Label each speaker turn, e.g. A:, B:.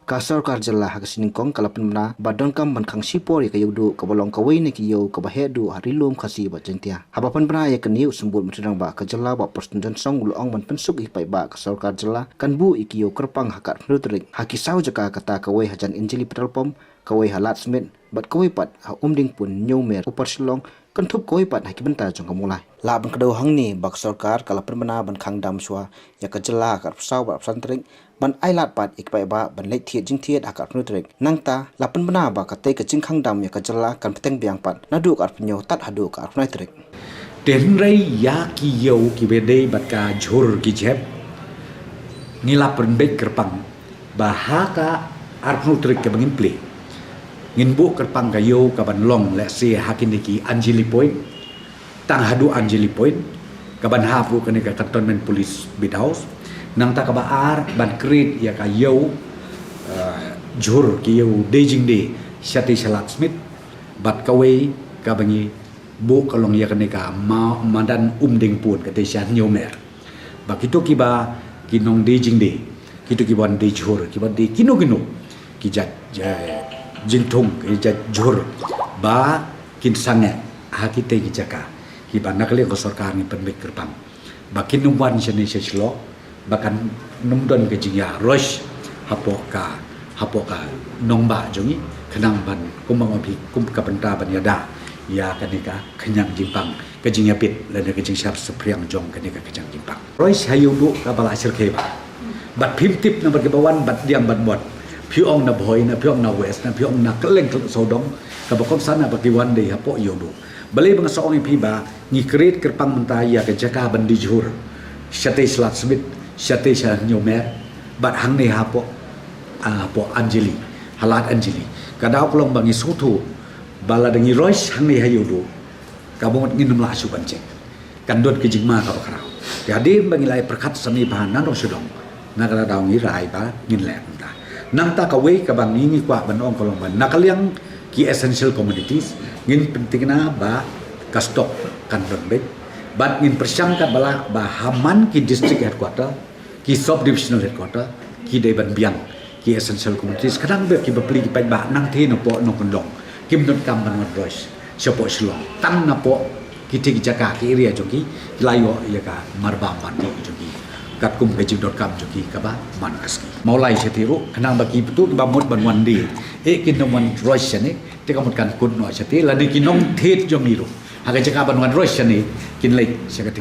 A: Kasar karjala hagsiningkong kalapna badon kam ban khang sipor ya kayudu kabolong kawai ne kiyo kabahedu harilum khasi ba jentia habapan bra ya kaniu sembul mutudang ba kajala ba perstundan song ulong ban pensuk ipai ba kasar karjala kan bu ikiyo kerpang hakar nutrik hakisau jaka kata kawai hajan injili petrolpom kawai halat smith bat kawai pat ha umding pun nyomer upar silong kan thup kawai pat hakibenta jong kamulai la ban kedau hangni bak sarkar kalapan bana ban khang dam swa ya kajala kar sau ba santrik ban ailat pat ikpai ba ban leit thiet jing thiet akar nutrik nangta lapan bana ba katai ka jingkhang dam ya kajala kan peteng biang pat nadu kar penyo tat hadu kar nutrik
B: đến rây ya ki yo ki bede bat ka jhur ki jeb ngila pendek kerpang bahaka arnutrik ke bangin play ngin bu kerpang ka yo ka ban long le se hakiniki anjili point tang hadu anjili point ka ban hafu ka ne ka cantonment police bidhouse nang ta ka ba ar ban krit ya ka yo jhur ki yo dejing de shati salat smith bat ka we ka bangi bu kalong ya kaneka ma madan umding pun kate shan nyomer ba kito kiba kinong de jing de kito kiban de jhur kiba de kino ki jat jingthung ki jat jhur ba kin sange ha kite ki jaka kiba nakle ko sarkar ni penbek kerpang ba kinumwan shane shlo bakan numdon ke jingya rush hapoka nongba jongi kenang ban kumang obi kum ka benta ban yada ya kanika kenyang jimpang kejing yapit dan kejing siap sepriang jong kanika kejang jimpang roy sayubu kabala asir keba bat pimtip na berkebawan bat diam bat bot piong na boy na piong na west na piong na keleng sodong kabakon sana bagiwan de hapo yobu balai bang saong piba ni kreat kerpang mentaya ke jaka bandi jhur syate slat smith syate sha nyomer bat hang ne hapo anjili halat anjili kadau pelong bangi sutu bala dengi rois hang ni hayudu kabongot nginum la su banceng kandot ke jingma ka bakrau jadi bangilai perkat sami bahanan ro sudong nakala daw ngi rai ba ngin le ta nang ta ka we ka bang ngi kwa ban ong kolong ban nakaliang ki essential commodities ngin pentingna ba ka stok kandot be bat ngin persyangkat bala ba haman ki district headquarter ki sub divisional headquarter ki de ban biang ki essential commodities kadang be ki bapli ki pai ba nang the no po no kondong kim not kam ban rois siapa silong tang na po kiti jaka ki area joki layo ya ka marba mandi joki kat kum kejim.com joki ka ba man aski maulai setiru kenang bagi betul ba mot ban wandi kin no man rois ne te kamut kan kun no seti la ni kinong thet jomiru haga jaka ban rois ne kin lai sakati